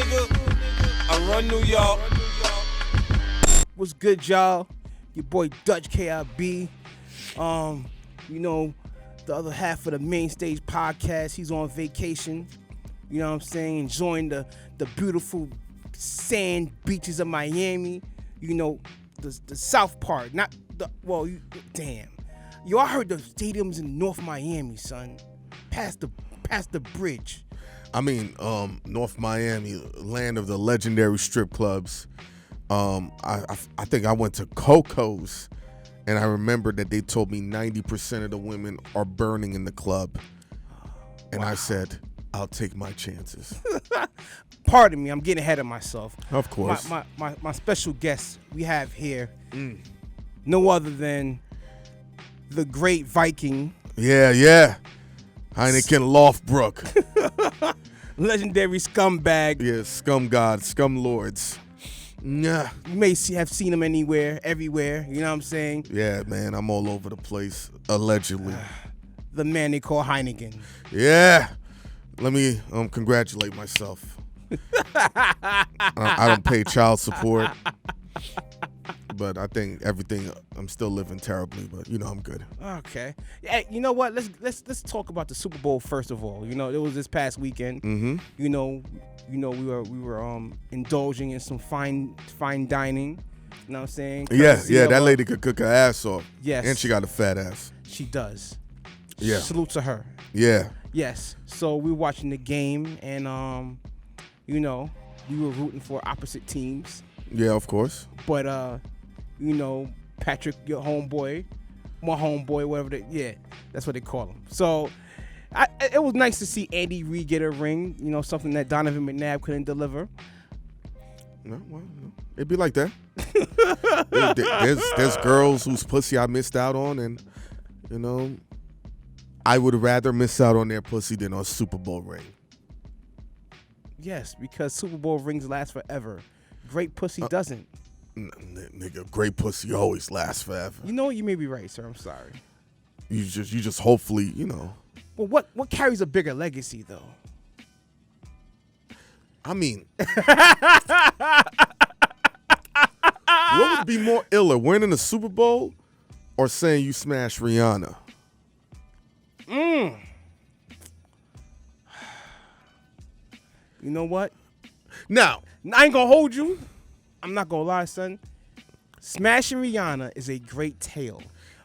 nigga. I run New York. What's good, y'all? Your boy Dutch KiB. You know, the other half of the Main Stage podcast, he's on vacation. You know what I'm saying? Enjoying the beautiful sand beaches of Miami. You know, the south part, not the, well, damn. Yo, I heard the stadiums in North Miami, son. Past the bridge. I mean, North Miami, land of the legendary strip clubs. I think I went to Coco's, and I remember that they told me 90% of the women are burning in the club. And wow. I said, I'll take my chances. Pardon me, I'm getting ahead of myself. Of course. My special guest we have here, no other than the great Viking. Yeah. Hynaken Loftbrook. Legendary scumbag. Yeah, scum god, scum lords. Yeah. You may have seen him everywhere. You know what I'm saying? Yeah, man, I'm all over the place, allegedly. The man they call Hynaken. Yeah. Let me congratulate myself. I don't pay child support, but I think I'm still living terribly, but you know I'm good. Okay. Yeah, you know what? Let's talk about the Super Bowl first of all. You know, it was this past weekend. Mm-hmm. You know we were indulging in some fine dining. You know what I'm saying? Yeah, that lady could cook her ass off. Yes. And she got a fat ass. She does. Yeah. Salute to her. Yeah. Yes. So we were watching the game, and you know, we were rooting for opposite teams. Yeah, of course. But you know, Patrick, your homeboy, my homeboy, whatever. That's what they call him. So it was nice to see Andy Reid get a ring. You know, something that Donovan McNabb couldn't deliver. No, well, no. It'd be like that. there's girls whose pussy I missed out on, and you know, I would rather miss out on their pussy than a Super Bowl ring. Yes, because Super Bowl rings last forever. Great pussy doesn't. Nigga, great pussy always lasts forever. You know what? You may be right, sir. I'm sorry. You just hopefully, you know. Well, what carries a bigger legacy, though? I mean, what would be more iller, winning the Super Bowl or saying you smashed Rihanna? You know what? Now, I ain't gonna hold you. I'm not gonna lie, son. Smashing Rihanna is a great tale.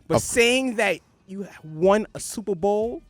But saying that you won a Super Bowl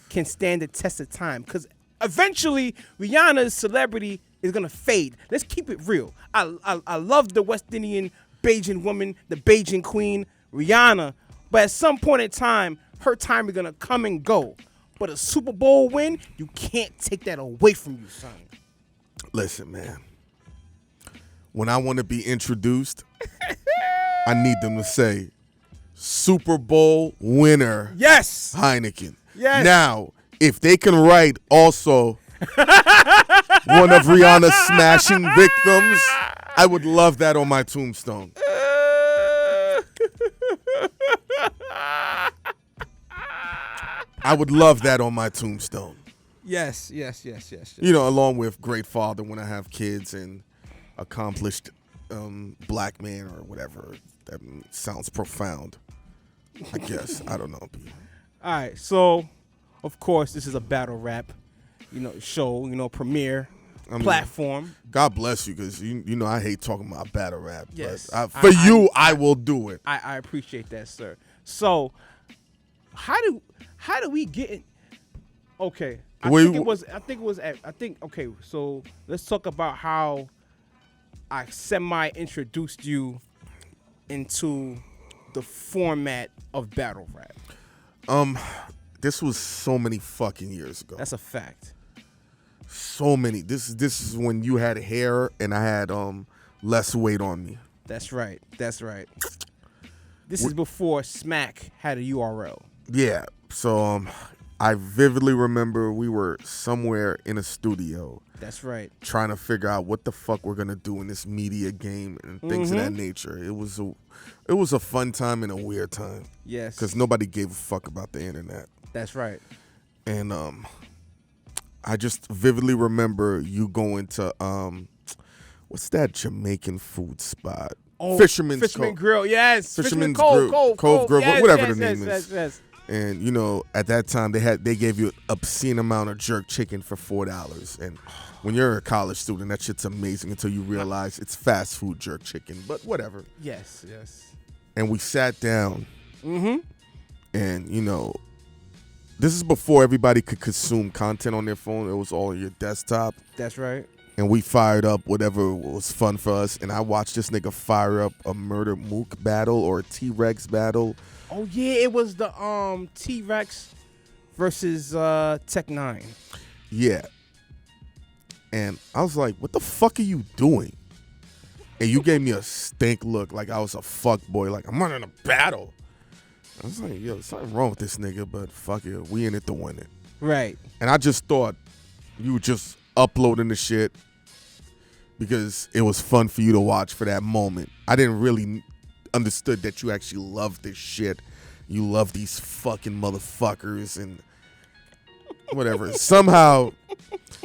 can stand the test of time. Because eventually, Rihanna's celebrity is gonna fade. Let's keep it real. I love the West Indian Bajan woman, the Bajan queen, Rihanna. But at some point in time, her time is gonna come and go. But a Super Bowl win, you can't take that away from you, son. Listen, man. When I want to be introduced, I need them to say, Super Bowl winner. Yes. Hynaken. Yes. Now, if they can write also one of Rihanna's smashing victims, I would love that on my tombstone. I would love that on my tombstone. Yes. You know, along with great father when I have kids and accomplished black man or whatever. That sounds profound, I guess. I don't know. All right. So, of course, this is a battle rap, show, premiere platform. God bless you, because you know I hate talking about battle rap. Yes. But I will do it. I appreciate that, sir. So, how do we get in? Okay. Okay, so let's talk about how I semi-introduced you into the format of battle rap. This was so many fucking years ago. That's a fact. So many. This is when you had hair and I had less weight on me. That's right. This is before Smack had a URL. Yeah. So I vividly remember we were somewhere in a studio. That's right. Trying to figure out what the fuck we're gonna do in this media game and things of that nature. It was a fun time and a weird time. Yes. Because nobody gave a fuck about the internet. That's right. And I just vividly remember you going to what's that Jamaican food spot? Oh, Fisherman's Grill, yes. Fisherman's Cove, Grill, Cove, Grill, yes, whatever yes, the name yes, is. yes. And you know, at that time they gave you an obscene amount of jerk chicken for $4. And when you're a college student, that shit's amazing until you realize it's fast food jerk chicken. But whatever. Yes, yes. And we sat down. Mm-hmm. And you know, this is before everybody could consume content on their phone. It was all on your desktop. That's right. And we fired up whatever was fun for us. And I watched this nigga fire up a murder mook battle or a T-Rex battle. Oh yeah, it was the T-Rex versus Tech 9. Yeah. And I was like, what the fuck are you doing? And you gave me a stink look like I was a fuck boy, like I'm running a battle. I was like, yo, something wrong with this nigga, but fuck it, we in it to win it. Right. And I just thought you were just uploading the shit because it was fun for you to watch for that moment. I didn't really understood that you actually love this shit. You love these fucking motherfuckers and whatever. Somehow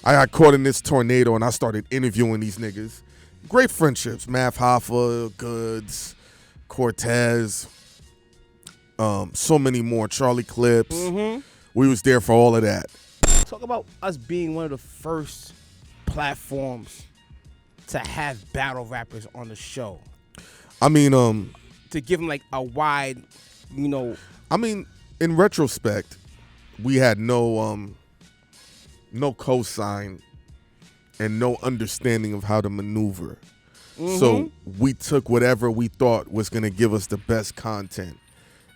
I got caught in this tornado and I started interviewing these niggas. Great friendships. Math Hoffa, Goods, Cortez, so many more. Charlie Clips. Mm-hmm. We was there for all of that. Talk about us being one of the first platforms to have battle rappers on the show. I mean, to give them like a wide, you know. I mean, in retrospect, we had no cosign and no understanding of how to maneuver. Mm-hmm. So we took whatever we thought was going to give us the best content.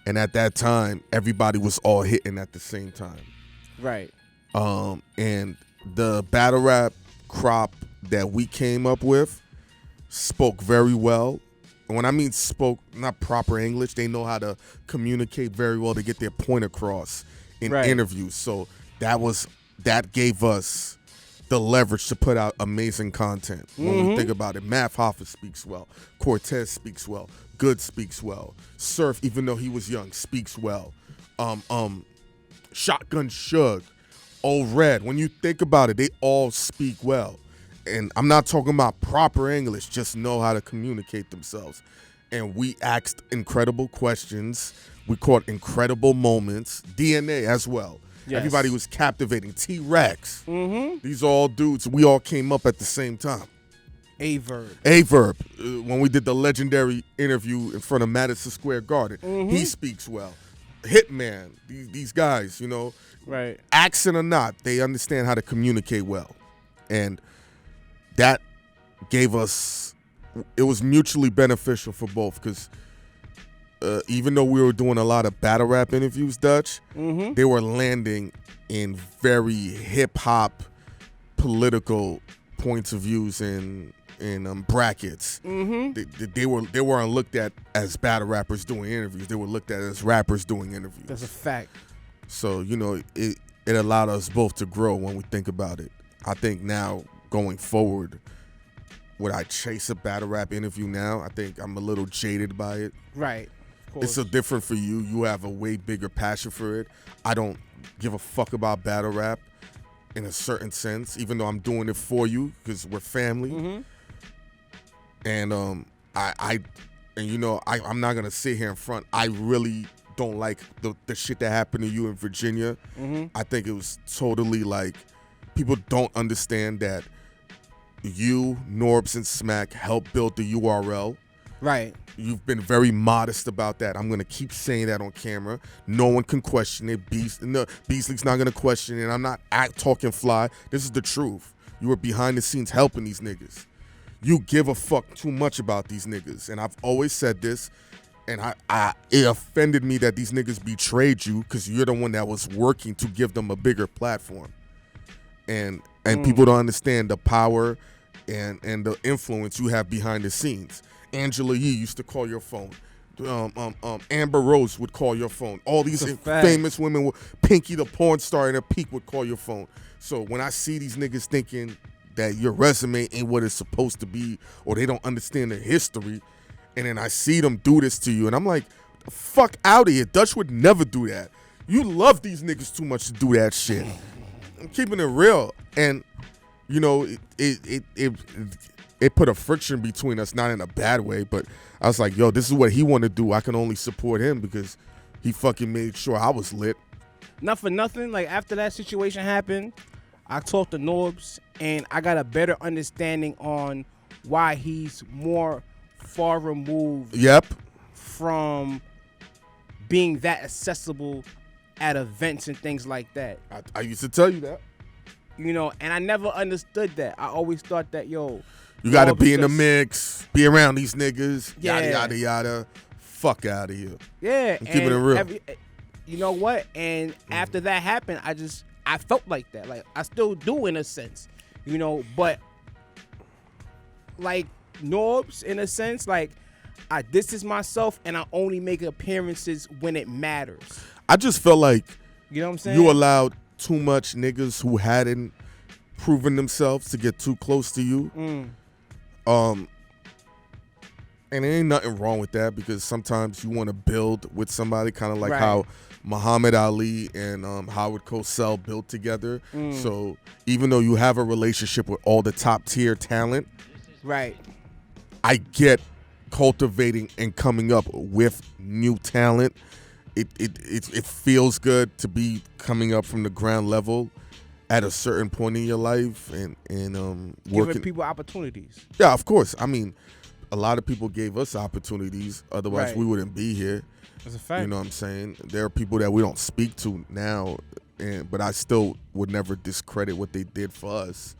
And at that time, everybody was all hitting at the same time. Right. And the battle rap crop that we came up with spoke very well. And when I mean spoke, not proper English, they know how to communicate very well to get their point across in interviews. So that gave us the leverage to put out amazing content. When we think about it, Math Hoffa speaks well. Cortez speaks well. Good speaks well. Surf, even though he was young, speaks well. Shotgun Suge, Old Red. When you think about it, they all speak well. And I'm not talking about proper English, just know how to communicate themselves. And we asked incredible questions. We caught incredible moments. DNA as well. Yes. Everybody was captivating. T-Rex. Mm-hmm. These are all dudes. We all came up at the same time. A-Verb. When we did the legendary interview in front of Madison Square Garden, he speaks well. Hitman. These guys, you know. Right. Accent or not, they understand how to communicate well. And that gave us, it was mutually beneficial for both because even though we were doing a lot of battle rap interviews, Dutch, they were landing in very hip-hop political points of views in brackets. They weren't looked at as battle rappers doing interviews. They were looked at as rappers doing interviews. That's a fact. So, you know, it allowed us both to grow when we think about it. I think now, going forward, would I chase a battle rap interview now? I think I'm a little jaded by it. Right. Of course. It's so different for you. You have a way bigger passion for it. I don't give a fuck about battle rap in a certain sense, even though I'm doing it for you because we're family. And I'm not gonna sit here in front. I really don't like the shit that happened to you in Virginia. I think it was totally like people don't understand that you, Norbs, and Smack helped build the URL. Right. You've been very modest about that. I'm going to keep saying that on camera. No one can question it. Beasley's not going to question it. I'm not talking fly. This is the truth. You were behind the scenes helping these niggas. You give a fuck too much about these niggas. And I've always said this, and it offended me that these niggas betrayed you because you're the one that was working to give them a bigger platform. And people don't understand the power and the influence you have behind the scenes. Angela Yee used to call your phone. Amber Rose would call your phone. All these famous women, Pinky the porn star in her peak would call your phone. So when I see these niggas thinking that your resume ain't what it's supposed to be, or they don't understand the history, and then I see them do this to you, and I'm like, the fuck out of here. Dutch would never do that. You love these niggas too much to do that shit. I'm keeping it real, and you know, it put a friction between us, not in a bad way, but I was like, yo, this is what he want to do. I can only support him because he fucking made sure I was lit. Not for nothing. Like after that situation happened, I talked to Norbs, and I got a better understanding on why he's more far removed. Yep. From being that accessible at events and things like that. I used to tell you that. You know, and I never understood that. I always thought that, yo, you got to be in the mix, be around these niggas, yeah. yada, yada, yada. Fuck out of here. Yeah. I'm keeping it real. You know what? And after that happened, I felt like that. Like, I still do in a sense, you know, but like Norbs, in a sense, like, I distance myself and I only make appearances when it matters. I just felt like, you know what I'm saying? You allowed too much niggas who hadn't proven themselves to get too close to you. And there ain't nothing wrong with that because sometimes you want to build with somebody, kind of like how Muhammad Ali and Howard Cosell built together. So even though you have a relationship with all the top tier talent, right? I get cultivating and coming up with new talent. It feels good to be coming up from the ground level at a certain point in your life and working. Giving people opportunities. Yeah, of course. I mean, a lot of people gave us opportunities. Otherwise, we wouldn't be here. That's a fact. You know what I'm saying? There are people that we don't speak to now, but I still would never discredit what they did for us.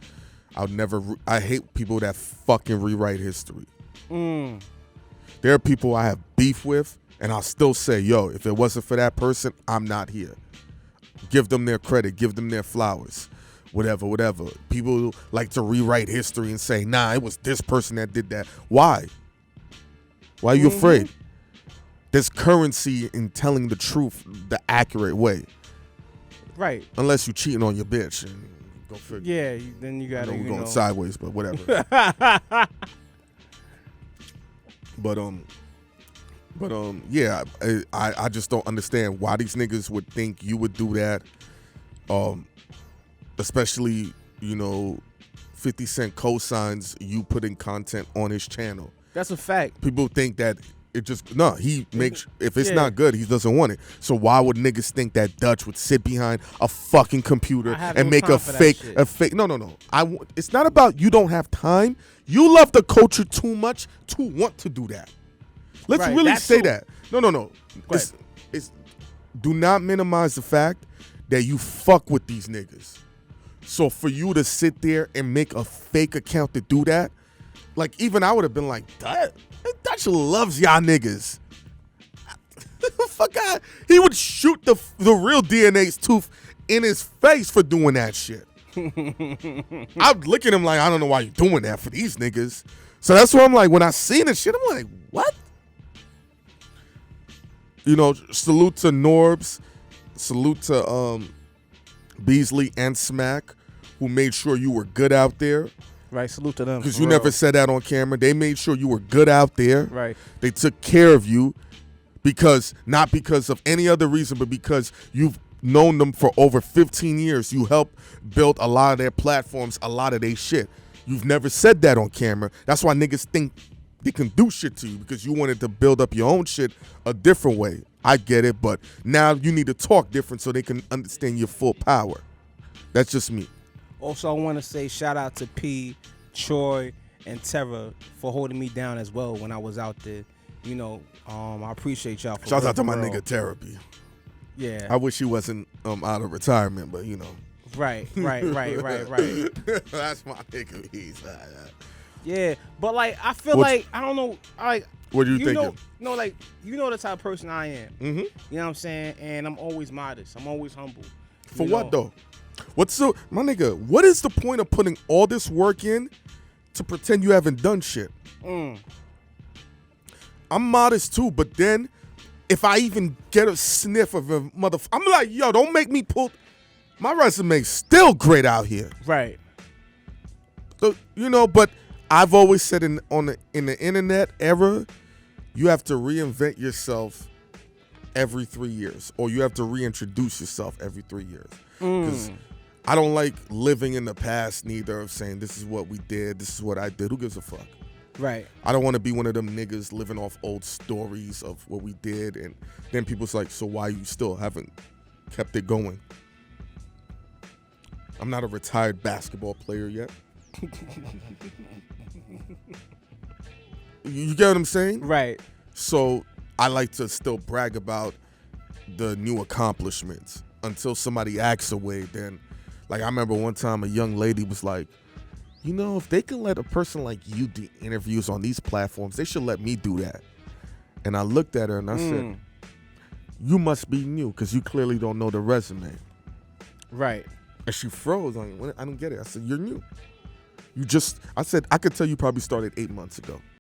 I hate people that fucking rewrite history. There are people I have beef with, and I'll still say, yo, if it wasn't for that person, I'm not here. Give them their credit. Give them their flowers. Whatever. People like to rewrite history and say, nah, it was this person that did that. Why? Why are you afraid? There's currency in telling the truth the accurate way. Right. Unless you're cheating on your bitch. And go figure. Yeah, then you got to, we're going sideways, but whatever. Yeah, I just don't understand why these niggas would think you would do that. Especially, 50 Cent co-signs you putting content on his channel. That's a fact. People think that he makes, if it's not good, he doesn't want it. So why would niggas think that Dutch would sit behind a fucking computer and make a fake? No. It's not about you don't have time. You love the culture too much to want to do that. Let's really say that. No. It's do not minimize the fact that you fuck with these niggas. So for you to sit there and make a fake account to do that, like even I would have been like, Dutch loves y'all niggas. Fuck out. He would shoot the real DNA's tooth in his face for doing that shit. I'd look at him like, I don't know why you're doing that for these niggas. So that's why I'm like, when I seen this shit, I'm like, what? Salute to Norbs, salute to Beasley and Smack, who made sure you were good out there. Right, salute to them. Because you never said that on camera. They made sure you were good out there. Right. They took care of you not because of any other reason, but because you've known them for over 15 years. You helped build a lot of their platforms, a lot of their shit. You've never said that on camera. That's why niggas think they can do shit to you, because you wanted to build up your own shit a different way. I get it, but now you need to talk different so they can understand your full power. That's just me. Also, I want to say shout out to P, Troy, and Terra for holding me down as well when I was out there. I appreciate y'all. Shout out to my nigga Therapy. Yeah. I wish he wasn't out of retirement, but Right. That's my nigga. He's yeah, but like I feel like I don't know. Like, what do you think? The type of person I am. Mm-hmm. You know what I'm saying? And I'm always modest. I'm always humble. For what though? My nigga? What is the point of putting all this work in to pretend you haven't done shit? I'm modest too, but then if I even get a sniff of a motherfucker, I'm like, yo, don't make me pull. My resume's still great out here. Right. So, but I've always said in the internet era, you have to reinvent yourself every 3 years, or you have to reintroduce yourself every 3 years. Because I don't like living in the past neither, of saying this is what we did, this is what I did. Who gives a fuck? Right. I don't want to be one of them niggas living off old stories of what we did, and then people's like, so why you still haven't kept it going? I'm not a retired basketball player yet. You get what I'm saying? Right. So I like to still brag about the new accomplishments until somebody acts away. Then, like, I remember one time a young lady was like, you know, if they can let a person like you do interviews on these platforms, they should let me do that. And I looked at her and I said, you must be new because you clearly don't know the resume. Right. And she froze. I don't get it. I said, you're new. I said, I could tell you probably started 8 months ago.